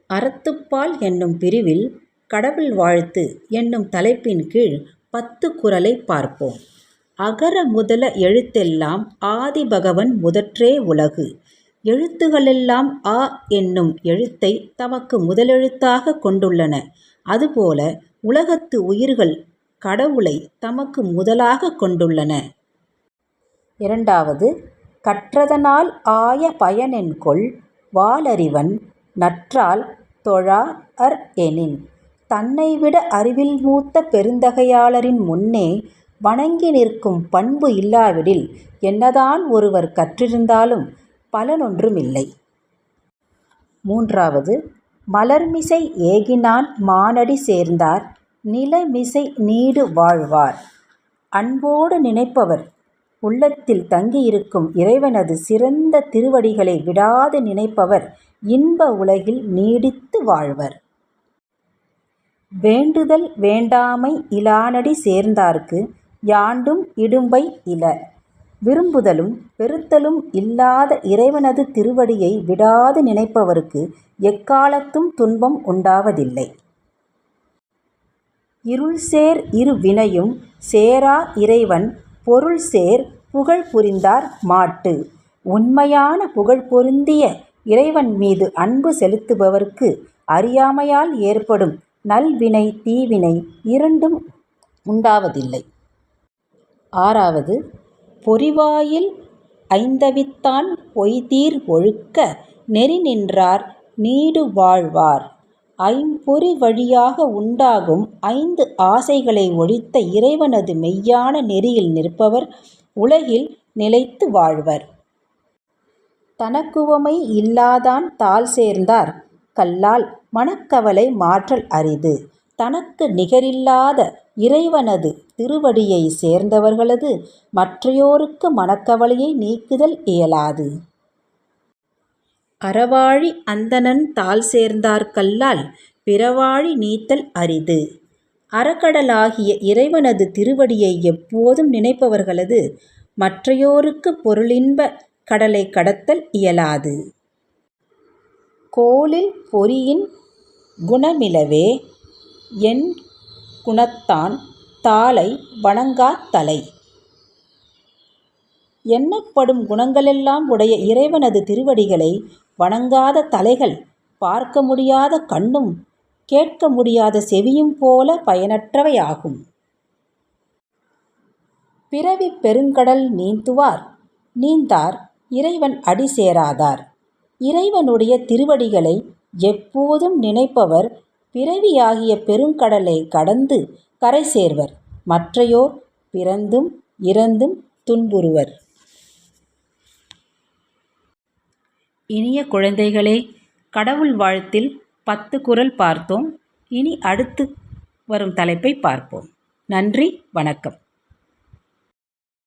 அறத்துப்பால் என்னும் பிரிவில் கடவுள் வாழ்த்து என்னும் தலைப்பின் கீழ் 10 குறளை பார்ப்போம். அகர முதல எழுத்தெல்லாம் ஆதிபகவன் முதற்றே உலகு. எழுத்துகளெல்லாம் அ என்னும் எழுத்தை தமக்கு முதலெழுத்தாக கொண்டுள்ளன. அதுபோல உலகத்து உயிர்கள் கடவுளை தமக்கு முதலாக கொண்டுள்ளன. 2. கற்றதனால் ஆய பயனென்கொல் வாளறிவன் நற்றால் தொழாஅர் எனின். தன்னைவிட அறிவில் மூத்த பெருந்தகையாளரின் முன்னே வணங்கி நிற்கும் பண்பு இல்லாவிடில் என்னதான் ஒருவர் கற்றிருந்தாலும் பலனொன்றுமில்லை. 3. மலர்மிசை ஏகினான் மானடி சேர்ந்தார் நிலமிசை நீடு வாழ்வார். அன்போடு நினைப்பவர் உள்ளத்தில் தங்கியிருக்கும் இறைவனது சிறந்த திருவடிகளை விடாது நினைப்பவர் இன்ப உலகில் நீடித்து வாழ்வர். வேண்டுதல் வேண்டாமை இலானடி சேர்ந்தார்க்கு யாண்டும் இடும்பை இல. விரும்புதலும் பெறுத்தலும் இல்லாத இறைவனது திருவடியை விடாது நினைப்பவருக்கு எக்காலத்தும் துன்பம் உண்டாவதில்லை. இருள்சேர் இரு வினையும் சேரா இறைவன் பொருள்சேர் புகழ் புரிந்தார் மாட்டு. உண்மையான புகழ் பொருந்திய இறைவன் மீது அன்பு செலுத்துபவர்க்கு அறியாமையால் ஏற்படும் நல்வினை தீவினை இரண்டும் உண்டாவதில்லை. 6. பொறிவாயில் ஐந்தவித்தான் பொய்தீர் ஒழுக்க நெறி நின்றார் நீடு வாழ்வார். ஐம்பொறி வழியாக உண்டாகும் 5 ஆசைகளை ஒழித்த இறைவனது மெய்யான நெறியில் நிற்பவர் உலகில் நிலைத்து வாழ்வர். தனக்குவமை இல்லாதான் தாள் சேர்ந்தார் கல்லால் மனக்கவலை மாற்றல் அரிது. தனக்கு நிகரில்லாத இறைவனது திருவடியை சேர்ந்தவர்களது மற்றையோருக்கு மனக்கவலையை நீக்குதல் இயலாது. அறவாழி அந்தணன் தாள் சேர்ந்தார் கல்லால் பிறவாழி நீத்தல் அரிது. அறக்கடலாகிய இறைவனது திருவடியை எப்போதும் நினைப்பவர்களது மற்றையோருக்கு பொருளின்ப கடலை கடத்தல் இயலாது. கோலில் பொறியின் குணமிலவே என் குணத்தான் தாளை வணங்காத் தலை. எண்ணப்படும் குணங்களெல்லாம் உடைய இறைவனது திருவடிகளை வணங்காத தலைகள் பார்க்க முடியாத கண்ணும் கேட்க முடியாத செவியும் போல பயனற்றவையாகும். பிறவி பெருங்கடல் நீந்துவார் நீந்தார் இறைவன் அடி சேராதார். இறைவனுடைய திருவடிகளை எப்போதும் நினைப்பவர் பிறவியாகிய பெருங்கடலை கடந்து கரை சேர்வர். மற்றையோர் பிறந்தும் இறந்தும் துன்புறுவர். இனிய குழந்தைகளே, கடவுள் வாழ்த்தில் 10 குறள் பார்த்தோம். இனி அடுத்து வரும் தலைப்பை பார்ப்போம். நன்றி, வணக்கம்.